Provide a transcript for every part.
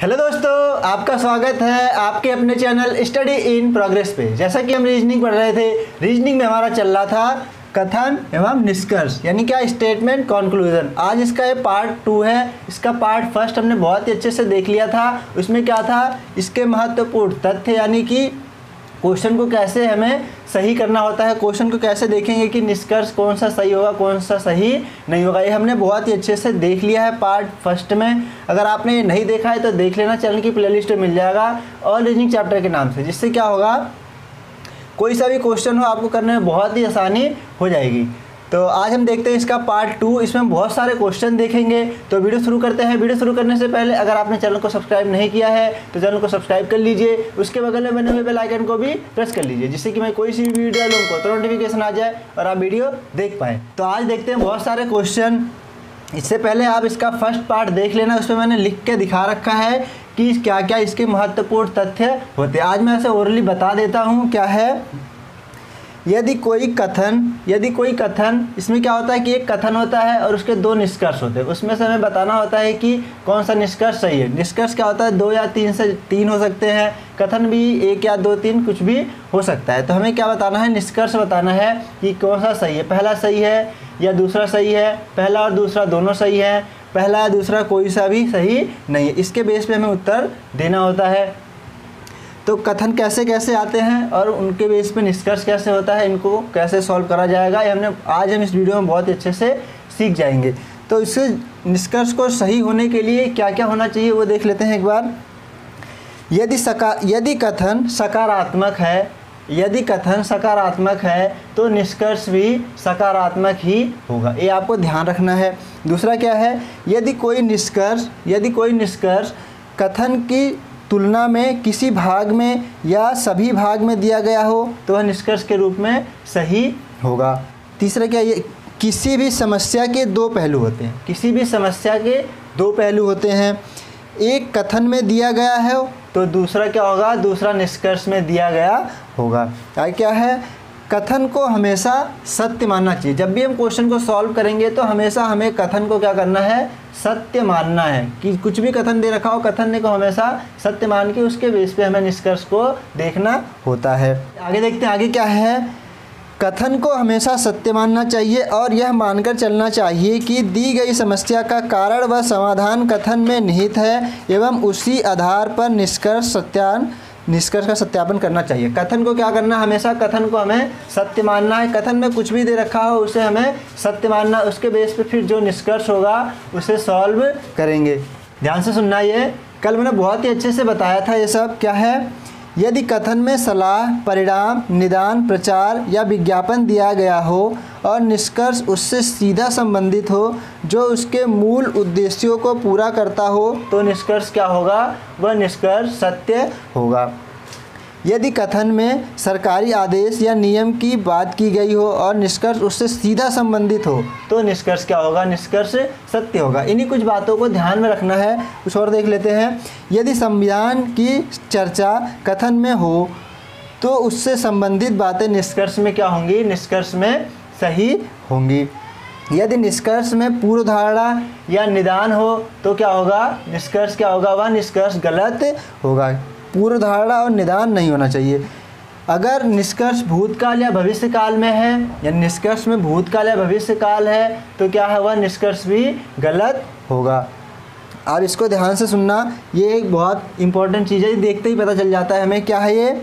Hello दोस्तों, आपका स्वागत है आपके अपने चैनल स्टडी इन प्रोग्रेस पे। जैसा कि हम रीजनिंग पढ़ रहे थे, रीजनिंग में हमारा चल रहा था कथन एवं निष्कर्ष, यानी क्या स्टेटमेंट कंक्लूजन। आज इसका ये पार्ट 2 है। इसका पार्ट फर्स्ट हमने बहुत ही अच्छे से देख लिया था। उसमें क्या था, इसके महत्वपूर्ण तथ्य, यानी कि क्वेश्चन को कैसे हमें सही करना होता है, क्वेश्चन को कैसे देखेंगे कि निष्कर्ष कौन सा सही होगा कौन सा सही नहीं होगा, ये हमने बहुत ही अच्छे से देख लिया है पार्ट फर्स्ट में। अगर आपने ये नहीं देखा है तो देख लेना, चैनल की प्लेलिस्ट में मिल जाएगा ऑल रीजनिंग चैप्टर के नाम से, जिससे क्या होगा कोई सा भी क्वेश्चन हो आपको करने में बहुत ही आसानी हो जाएगी। तो आज हम देखते हैं इसका पार्ट 2। इसमें हम बहुत सारे क्वेश्चन देखेंगे। तो वीडियो शुरू करते हैं। वीडियो शुरू करने से पहले अगर आपने चैनल को सब्सक्राइब नहीं किया है तो चैनल को सब्सक्राइब कर लीजिए, उसके बगल में बने हुए बेल आइकन को भी प्रेस कर लीजिए, जिससे कि मैं कोई सी भी वीडियो डालूं तो नोटिफिकेशन आ जाए और आप वीडियो देख पाएँ। तो आज देखते हैं बहुत सारे क्वेश्चन। इससे पहले आप इसका फर्स्ट पार्ट देख लेना, उसमें मैंने लिख के दिखा रखा है कि क्या क्या इसके महत्वपूर्ण तथ्य होते हैं। आज मैं ऐसे ओरली बता देता हूँ क्या है। यदि कोई कथन, इसमें क्या होता है कि एक कथन होता है और उसके दो निष्कर्ष होते हैं। उसमें से हमें बताना होता है कि कौन सा निष्कर्ष सही है। निष्कर्ष क्या होता है, 2 या 3 से 3 हो सकते हैं। कथन भी 1 या 2 3 कुछ भी हो सकता है। तो हमें क्या बताना है, निष्कर्ष बताना है कि कौन सा सही है, पहला सही है या दूसरा सही है, पहला और दूसरा दोनों सही है, पहला या दूसरा कोई सा भी सही नहीं है। इसके बेस पे हमें उत्तर देना होता है। तो कथन कैसे कैसे आते हैं और उनके बेस पे निष्कर्ष कैसे होता है, इनको कैसे सॉल्व करा जाएगा, ये आज हम इस वीडियो में बहुत अच्छे से सीख जाएंगे। तो इससे निष्कर्ष को सही होने के लिए क्या क्या होना चाहिए वो देख लेते हैं एक बार। यदि कथन सकारात्मक है तो निष्कर्ष भी सकारात्मक ही होगा, ये आपको ध्यान रखना है। दूसरा क्या है, यदि कोई निष्कर्ष कथन की तुलना में किसी भाग में या सभी भाग में दिया गया हो तो वह निष्कर्ष के रूप में सही होगा। तीसरा क्या, ये किसी भी समस्या के 2 पहलू होते हैं। एक कथन में दिया गया है तो दूसरा क्या होगा, दूसरा निष्कर्ष में दिया गया होगा। क्या है, कथन को हमेशा सत्य मानना चाहिए। जब भी हम क्वेश्चन को सॉल्व करेंगे तो हमेशा हमें कथन को क्या करना है, सत्य मानना है। कि कुछ भी कथन दे रखा हो, कथन को हमेशा सत्य मान के उसके बेस पे हमें निष्कर्ष को देखना होता है। आगे देखते हैं, आगे क्या है, कथन को हमेशा सत्य मानना चाहिए और यह मानकर चलना चाहिए कि दी गई समस्या का कारण व समाधान कथन में निहित है एवं उसी आधार पर निष्कर्ष का सत्यापन करना चाहिए। कथन को क्या करना, हमेशा कथन को हमें सत्य मानना है। कथन में कुछ भी दे रखा हो उसे हमें सत्य मानना, उसके बेस पे फिर जो निष्कर्ष होगा उसे सॉल्व करेंगे। ध्यान से सुनना, ये कल मैंने बहुत ही अच्छे से बताया था। ये सब क्या है, यदि कथन में सलाह, परिणाम, निदान, प्रचार या विज्ञापन दिया गया हो और निष्कर्ष उससे सीधा संबंधित हो जो उसके मूल उद्देश्यों को पूरा करता हो तो निष्कर्ष क्या होगा, वह निष्कर्ष सत्य होगा। यदि कथन में सरकारी आदेश या नियम की बात की गई हो और निष्कर्ष उससे सीधा संबंधित हो तो निष्कर्ष क्या होगा, निष्कर्ष सत्य होगा। इन्हीं कुछ बातों को ध्यान में रखना है। कुछ और देख लेते हैं। यदि संविधान की चर्चा कथन में हो तो उससे संबंधित बातें निष्कर्ष में क्या होंगी, निष्कर्ष में सही होंगी। यदि निष्कर्ष में पूर्व धारणा या निदान हो तो क्या होगा, निष्कर्ष क्या होगा, वह निष्कर्ष गलत होगा। पूर्व धारणा और निदान नहीं होना चाहिए। अगर निष्कर्ष भूतकाल या भविष्यकाल में है, या निष्कर्ष में भूतकाल या भविष्यकाल है तो क्या है, वह निष्कर्ष भी गलत होगा। आप इसको ध्यान से सुनना, ये एक बहुत इंपॉर्टेंट चीज़ है। देखते ही पता चल जाता है हमें क्या है ये।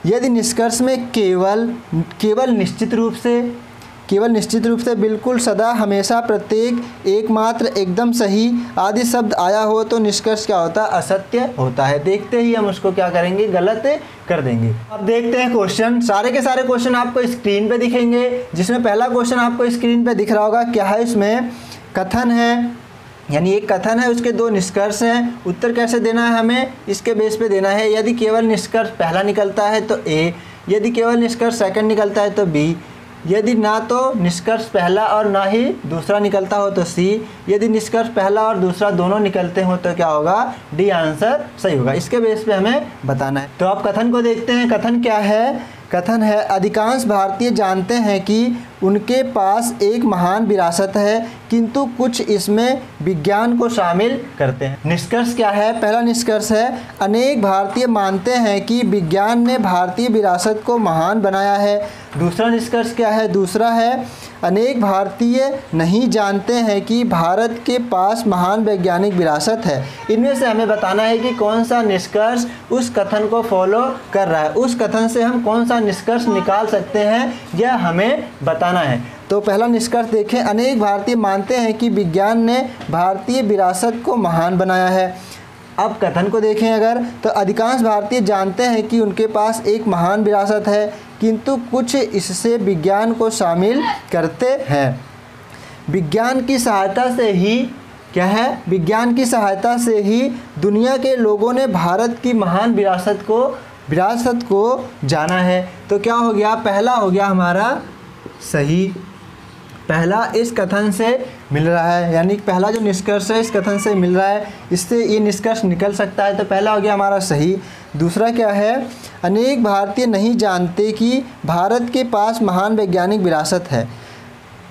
यदि निष्कर्ष में केवल निश्चित रूप से बिल्कुल, सदा, हमेशा, प्रत्येक, एकमात्र, एकदम सही आदि शब्द आया हो तो निष्कर्ष क्या होता है, असत्य होता है। देखते ही हम उसको क्या करेंगे, गलत कर देंगे। अब देखते हैं क्वेश्चन। सारे के सारे क्वेश्चन आपको स्क्रीन पे दिखेंगे। जिसमें पहला क्वेश्चन आपको स्क्रीन पे दिख रहा होगा। क्या है, इसमें कथन है, यानी एक कथन है, उसके 2 निष्कर्ष हैं। उत्तर कैसे देना है, हमें इसके बेस पे देना है। यदि केवल निष्कर्ष पहला निकलता है तो A, यदि केवल निष्कर्ष सेकंड निकलता है तो B, यदि ना तो निष्कर्ष पहला और ना ही दूसरा निकलता हो तो C, यदि निष्कर्ष पहला और दूसरा दोनों निकलते हो तो क्या होगा, D आंसर सही होगा। इसके बेस पे हमें बताना है। तो आप कथन को देखते हैं। कथन क्या है, कथन है अधिकांश भारतीय जानते हैं कि उनके पास एक महान विरासत है, किंतु कुछ इसमें विज्ञान को शामिल करते हैं। निष्कर्ष क्या है? पहला निष्कर्ष है अनेक भारतीय मानते हैं कि विज्ञान ने भारतीय विरासत को महान बनाया है। दूसरा निष्कर्ष क्या है? दूसरा है अनेक भारतीय नहीं जानते हैं कि भारत के पास महान वैज्ञानिक विरासत है। इनमें से हमें बताना है कि कौन सा निष्कर्ष उस कथन को फॉलो कर रहा है, उस कथन से हम कौन सा निष्कर्ष निकाल सकते हैं, यह हमें बताना है। तो पहला निष्कर्ष देखें, अनेक भारतीय मानते हैं कि विज्ञान ने भारतीय विरासत को महान बनाया है। अब कथन को देखें अगर, तो अधिकांश भारतीय जानते हैं कि उनके पास एक महान विरासत है, किंतु कुछ इससे विज्ञान को शामिल करते हैं। विज्ञान की सहायता से ही क्या है? विज्ञान की सहायता से ही दुनिया के लोगों ने भारत की महान विरासत को जाना है। तो क्या हो गया? पहला हो गया हमारा सही, पहला इस कथन से मिल रहा है, यानी पहला जो निष्कर्ष है इस कथन से मिल रहा है, इससे ये निष्कर्ष निकल सकता है। तो पहला हो गया हमारा सही। दूसरा क्या है? अनेक भारतीय नहीं जानते कि भारत के पास महान वैज्ञानिक विरासत है।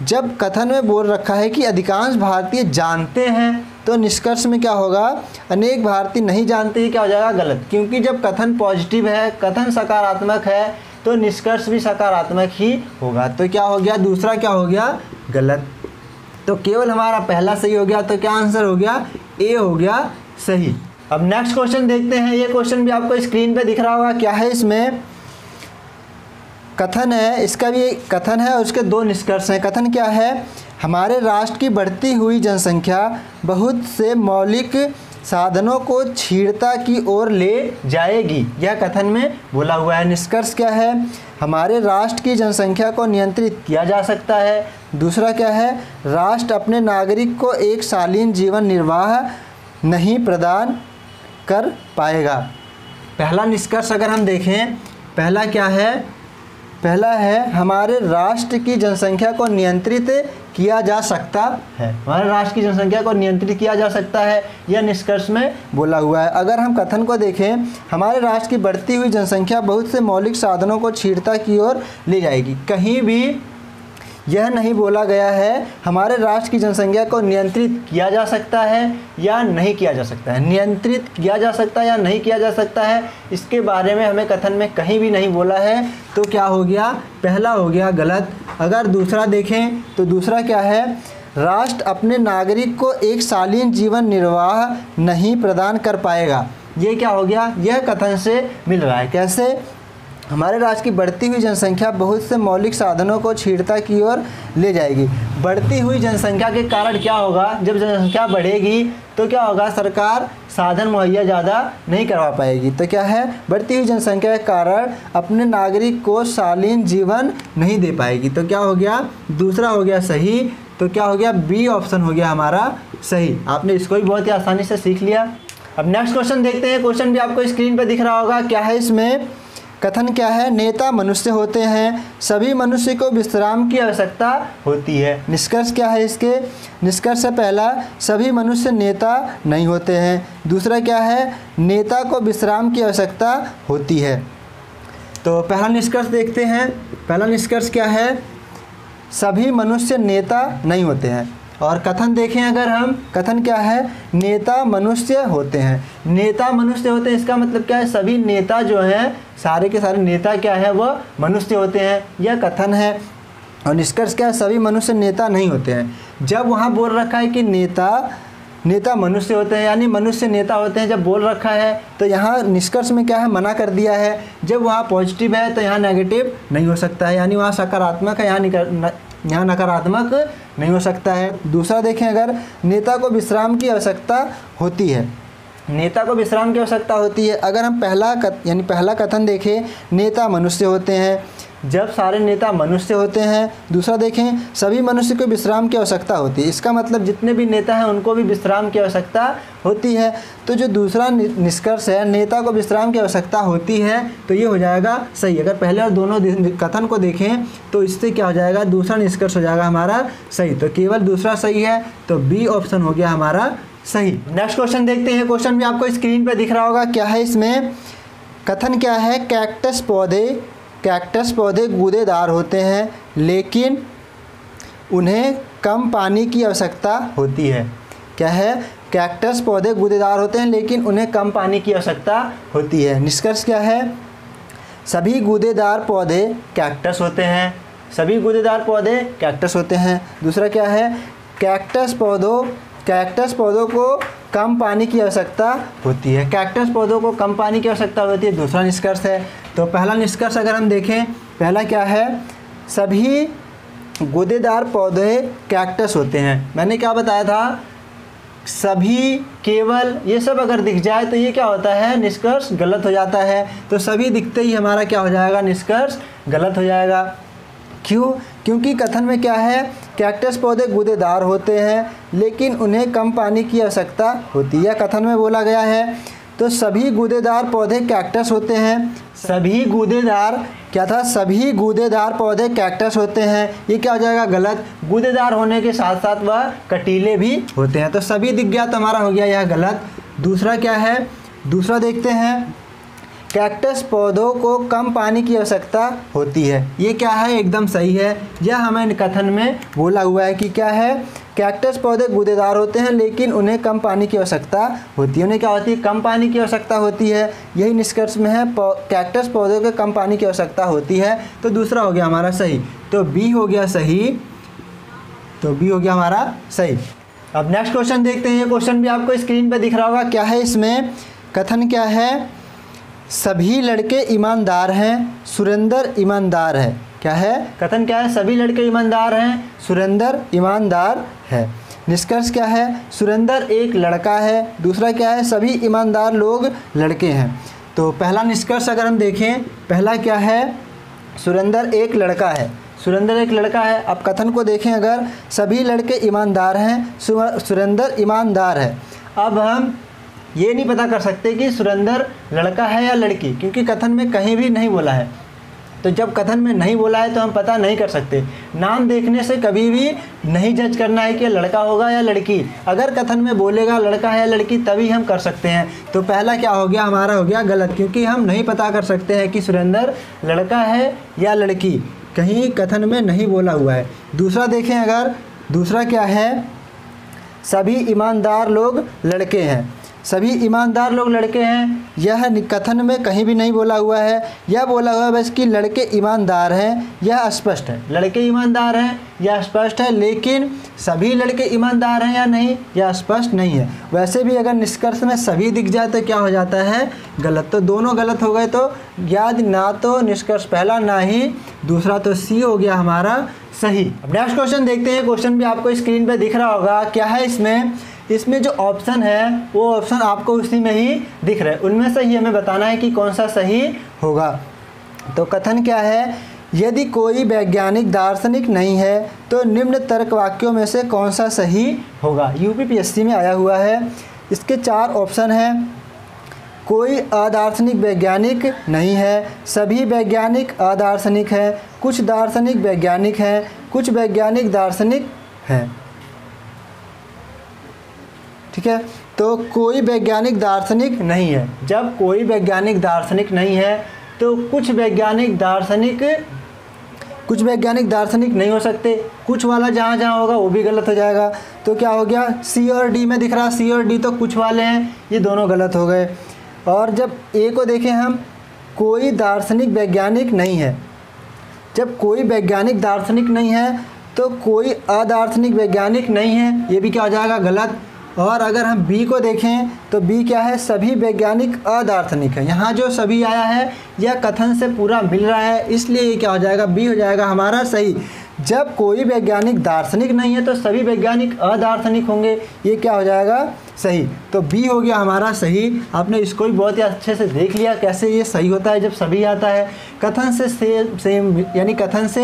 जब कथन में बोल रखा है कि अधिकांश भारतीय जानते हैं, तो निष्कर्ष में क्या होगा? अनेक भारतीय नहीं जानते ही क्या हो जाएगा? गलत, क्योंकि जब कथन पॉजिटिव है, कथन सकारात्मक है, तो निष्कर्ष भी सकारात्मक ही होगा। तो क्या हो गया? दूसरा क्या हो गया? गलत। तो केवल हमारा पहला सही हो गया। तो क्या आंसर हो गया? ए हो गया सही। अब नेक्स्ट क्वेश्चन देखते हैं। ये क्वेश्चन भी आपको स्क्रीन पे दिख रहा होगा। क्या है इसमें? कथन है, इसका भी कथन है और उसके दो निष्कर्ष हैं। कथन क्या है? हमारे राष्ट्र की बढ़ती हुई जनसंख्या बहुत से मौलिक साधनों को छीड़ता की ओर ले जाएगी, यह कथन में बोला हुआ है। निष्कर्ष क्या है? हमारे राष्ट्र की जनसंख्या को नियंत्रित किया जा सकता है। दूसरा क्या है? राष्ट्र अपने नागरिक को एक शालीन जीवन निर्वाह नहीं प्रदान कर पाएगा। पहला निष्कर्ष अगर हम देखें, पहला क्या है? पहला है हमारे राष्ट्र की जनसंख्या को नियंत्रित किया जा सकता है। हमारे राष्ट्र की जनसंख्या को नियंत्रित किया जा सकता है, यह निष्कर्ष में बोला हुआ है। अगर हम कथन को देखें, हमारे राष्ट्र की बढ़ती हुई जनसंख्या बहुत से मौलिक साधनों को छीड़ता की ओर ले जाएगी। कहीं भी यह नहीं बोला गया है हमारे राष्ट्र की जनसंख्या को नियंत्रित किया जा सकता है या नहीं किया जा सकता है। नियंत्रित किया जा सकता है या नहीं किया जा सकता है, इसके बारे में हमें कथन में कहीं भी नहीं बोला है। तो क्या हो गया? पहला हो गया गलत। अगर दूसरा देखें, तो दूसरा क्या है? राष्ट्र अपने नागरिक को एक शालीन जीवन निर्वाह नहीं प्रदान कर पाएगा। ये क्या हो गया? यह कथन से मिल रहा है। कैसे? हमारे राष्ट्र की बढ़ती हुई जनसंख्या बहुत से मौलिक साधनों को छीड़ता की ओर ले जाएगी। बढ़ती हुई जनसंख्या के कारण क्या होगा? जब जनसंख्या बढ़ेगी तो क्या होगा? सरकार साधन मुहैया ज़्यादा नहीं करवा पाएगी। तो क्या है? बढ़ती हुई जनसंख्या के कारण अपने नागरिक को शालीन जीवन नहीं दे पाएगी। तो क्या हो गया? दूसरा हो गया सही। तो क्या हो गया? बी ऑप्शन हो गया हमारा सही। आपने इसको भी बहुत ही आसानी से सीख लिया। अब नेक्स्ट क्वेश्चन देखते हैं। क्वेश्चन भी आपको स्क्रीन पर दिख रहा होगा। क्या है इसमें? कथन क्या है? नेता मनुष्य होते हैं, सभी मनुष्य को विश्राम की आवश्यकता होती है। निष्कर्ष क्या है इसके? निष्कर्ष है पहला, सभी मनुष्य नेता नहीं होते हैं। दूसरा क्या है? नेता को विश्राम की आवश्यकता होती है। तो पहला निष्कर्ष देखते हैं। पहला निष्कर्ष क्या है? सभी मनुष्य नेता नहीं होते हैं। और कथन देखें अगर हम, कथन क्या है? नेता मनुष्य होते हैं। नेता मनुष्य होते हैं, इसका मतलब क्या है? सभी नेता जो हैं, सारे के सारे नेता क्या है? वह मनुष्य होते हैं, यह कथन है। और निष्कर्ष क्या है? सभी मनुष्य नेता नहीं होते हैं। जब वहाँ बोल रखा है कि नेता मनुष्य होते हैं, यानी मनुष्य नेता होते हैं, जब बोल रखा है तो यहाँ निष्कर्ष में क्या है? मना कर दिया है। जब वहाँ पॉजिटिव है तो यहाँ नेगेटिव नहीं हो सकता है, यानी वहाँ सकारात्मक है, यहाँ नकारात्मक नहीं हो सकता है। दूसरा देखें अगर, नेता को विश्राम की आवश्यकता होती है। नेता को विश्राम की आवश्यकता होती है। अगर हम पहला कथन देखें, नेता मनुष्य होते हैं, जब सारे नेता मनुष्य होते हैं। दूसरा देखें, सभी मनुष्य को विश्राम की आवश्यकता होती है, इसका मतलब जितने भी नेता हैं उनको भी विश्राम की आवश्यकता होती है। तो जो दूसरा निष्कर्ष है, नेता को विश्राम की आवश्यकता होती है, तो ये हो जाएगा सही। अगर पहले और दोनों कथन को देखें तो इससे क्या हो जाएगा? दूसरा निष्कर्ष हो जाएगा हमारा सही। तो केवल दूसरा सही है, तो बी ऑप्शन हो गया हमारा सही। नेक्स्ट क्वेश्चन देखते हैं। क्वेश्चन भी आपको स्क्रीन पर दिख रहा होगा। क्या है इसमें? कथन क्या है? कैक्टस पौधे कैक्टस पौधे गूदेदार होते हैं लेकिन उन्हें कम पानी की आवश्यकता होती है। क्या है? कैक्टस पौधे गूदेदार होते हैं लेकिन उन्हें कम पानी की आवश्यकता होती है। निष्कर्ष क्या है? सभी गूदेदार पौधे कैक्टस होते हैं। सभी गूदेदार पौधे कैक्टस होते हैं। दूसरा क्या है? कैक्टस पौधों को कम पानी की आवश्यकता होती है। कैक्टस पौधों को कम पानी की आवश्यकता होती है, दूसरा निष्कर्ष है। तो पहला निष्कर्ष अगर हम देखें, पहला क्या है? सभी गूदेदार पौधे कैक्टस होते हैं। मैंने क्या बताया था? सभी, केवल, ये सब अगर दिख जाए तो ये क्या होता है? निष्कर्ष गलत हो जाता है। तो सभी दिखते ही हमारा क्या हो जाएगा? निष्कर्ष गलत हो जाएगा। क्यों? क्योंकि कथन में क्या है? कैक्टस पौधे गूदेदार होते हैं लेकिन उन्हें कम पानी की आवश्यकता होती है, कथन में बोला गया है। तो सभी गूदेदार पौधे कैक्टस होते हैं। सभी गूदेदार क्या था? सभी गूदेदार पौधे कैक्टस होते हैं। ये क्या हो जाएगा? गलत। गूदेदार होने के साथ साथ वह कटीले भी होते हैं। तो सभी दिख गया तो हमारा हो गया यह गलत। दूसरा क्या है? दूसरा देखते हैं, कैक्टस पौधों को कम पानी की आवश्यकता होती है। ये क्या है? एकदम सही है। यह हमें कथन में बोला हुआ है कि क्या है? कैक्टस पौधे गूदेदार होते हैं लेकिन उन्हें कम पानी की आवश्यकता होती है। उन्हें क्या होती है? कम पानी की आवश्यकता होती है। यही निष्कर्ष में है, कैक्टस पौधों को कम पानी की आवश्यकता होती है। तो दूसरा हो गया हमारा सही। तो बी हो गया सही। तो बी हो गया हमारा सही। अब नेक्स्ट क्वेश्चन देखते हैं। ये क्वेश्चन भी आपको स्क्रीन पर दिख रहा होगा। क्या है इसमें? कथन क्या है? सभी लड़के ईमानदार हैं, सुरेंद्र ईमानदार है। क्या है? कथन क्या है? सभी लड़के ईमानदार हैं, सुरेंद्र ईमानदार है। निष्कर्ष क्या है? सुरेंद्र एक लड़का है। दूसरा क्या है? सभी ईमानदार लोग लड़के हैं। तो पहला निष्कर्ष अगर हम देखें, पहला क्या है? सुरेंद्र एक लड़का है। सुरेंद्र एक लड़का है। अब कथन को देखें, अगर सभी लड़के ईमानदार हैं, सुरेंद्र ईमानदार है। अब हम ये नहीं पता कर सकते कि सुरेंद्र लड़का है या लड़की, क्योंकि कथन में कहीं भी नहीं बोला है। तो जब कथन में नहीं बोला है तो हम पता नहीं कर सकते। नाम देखने से कभी भी नहीं जज करना है कि लड़का होगा या लड़की। अगर कथन में बोलेगा लड़का है या लड़की तभी हम कर सकते हैं। तो पहला क्या हो गया? हमारा हो गया गलत, क्योंकि हम नहीं पता कर सकते हैं कि सुरेंद्र लड़का है या लड़की, कहीं कथन में नहीं बोला हुआ है। दूसरा देखें, अगर दूसरा क्या है? सभी ईमानदार लोग लड़के हैं। सभी ईमानदार लोग लड़के हैं, यह कथन में कहीं भी नहीं बोला हुआ है। यह बोला हुआ है बस कि लड़के ईमानदार हैं। यह स्पष्ट है, लड़के ईमानदार हैं, यह स्पष्ट है। लेकिन सभी लड़के ईमानदार हैं या नहीं, यह स्पष्ट नहीं है। वैसे भी अगर निष्कर्ष में सभी दिख जाए तो क्या हो जाता है? गलत। तो दोनों गलत हो गए। तो याद ना तो निष्कर्ष पहला ना ही दूसरा, तो सी हो गया हमारा सही। अब नेक्स्ट क्वेश्चन देखते हैं। क्वेश्चन भी आपको स्क्रीन पे दिख रहा होगा। क्या है इसमें जो ऑप्शन है वो ऑप्शन आपको उसी में ही दिख रहा है। उनमें से ही हमें बताना है कि कौन सा सही होगा। तो कथन क्या है? यदि कोई वैज्ञानिक दार्शनिक नहीं है तो निम्न तर्क वाक्यों में से कौन सा सही होगा? यूपीपीएससी में आया हुआ है। इसके 4 ऑप्शन हैं। कोई अदार्शनिक वैज्ञानिक नहीं है, सभी वैज्ञानिक अदार्शनिक हैं, कुछ दार्शनिक वैज्ञानिक हैं, कुछ वैज्ञानिक दार्शनिक हैं। ठीक है। तो कोई वैज्ञानिक दार्शनिक नहीं है। जब कोई वैज्ञानिक दार्शनिक नहीं है तो कुछ वैज्ञानिक दार्शनिक नहीं हो सकते। कुछ वाला जहाँ जहाँ होगा वो भी गलत हो जाएगा। तो क्या हो गया? सी और डी में दिख रहा, सी और डी तो कुछ वाले हैं, ये दोनों गलत हो गए। और जब ए को देखें हम, कोई दार्शनिक वैज्ञानिक नहीं है। जब कोई वैज्ञानिक दार्शनिक नहीं है तो कोई अदार्शनिक वैज्ञानिक नहीं है, ये भी क्या हो जाएगा? गलत। और अगर हम बी को देखें तो बी क्या है? सभी वैज्ञानिक अदार्शनिक है। यहाँ जो सभी आया है यह कथन से पूरा मिल रहा है, इसलिए ये क्या हो जाएगा? बी हो जाएगा हमारा सही। जब कोई वैज्ञानिक दार्शनिक नहीं है तो सभी वैज्ञानिक अदार्शनिक होंगे, ये क्या हो जाएगा? सही। तो बी हो गया हमारा सही। आपने इसको भी बहुत ही अच्छे से देख लिया कैसे ये सही होता है जब सभी आता है। कथन से सेम यानी कथन से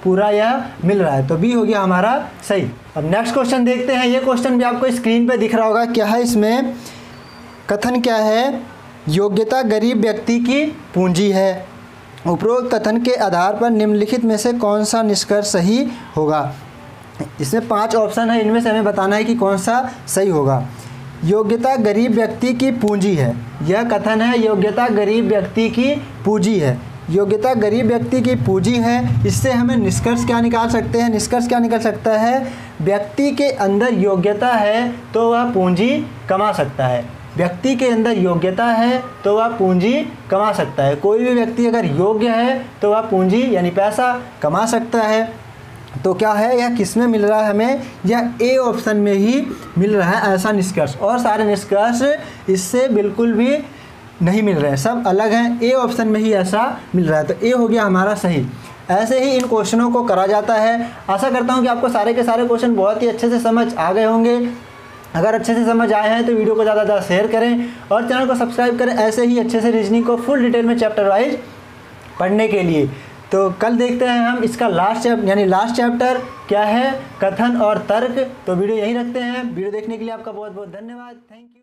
पूरा यह मिल रहा है, तो बी हो गया हमारा सही। अब नेक्स्ट क्वेश्चन देखते हैं। ये क्वेश्चन भी आपको स्क्रीन पे दिख रहा होगा। क्या है इसमें? कथन क्या है? योग्यता गरीब व्यक्ति की पूंजी है। उपरोक्त कथन के आधार पर निम्नलिखित में से कौन सा निष्कर्ष सही होगा? इसमें 5 ऑप्शन है, इनमें से हमें बताना है कि कौन सा सही होगा। योग्यता गरीब व्यक्ति की पूंजी है। यह कथन है योग्यता गरीब व्यक्ति की पूंजी है। योग्यता गरीब व्यक्ति की पूंजी है। इससे हमें निष्कर्ष क्या निकाल सकते हैं? निष्कर्ष क्या निकल सकता है? व्यक्ति के अंदर योग्यता है तो वह पूंजी कमा सकता है। व्यक्ति के अंदर योग्यता है तो वह पूंजी कमा सकता है। कोई भी व्यक्ति अगर योग्य है तो वह पूंजी यानी पैसा कमा सकता है। तो क्या है, यह किस में मिल रहा है हमें? यह ए ऑप्शन में ही मिल रहा है ऐसा निष्कर्ष। और सारे निष्कर्ष इससे बिल्कुल भी नहीं मिल रहे हैं, सब अलग हैं। ए ऑप्शन में ही ऐसा मिल रहा है, तो ए हो गया हमारा सही। ऐसे ही इन क्वेश्चनों को करा जाता है। आशा करता हूँ कि आपको सारे के सारे क्वेश्चन बहुत ही अच्छे से समझ आ गए होंगे। अगर अच्छे से समझ आए हैं तो वीडियो को ज़्यादा से ज़्यादा शेयर करें और चैनल को सब्सक्राइब करें ऐसे ही अच्छे से रीजनिंग को फुल डिटेल में चैप्टर वाइज पढ़ने के लिए। तो कल देखते हैं हम इसका लास्ट चैप्टर क्या है, कथन और तर्क। तो वीडियो यहीं रखते हैं। वीडियो देखने के लिए आपका बहुत बहुत धन्यवाद। Thank you.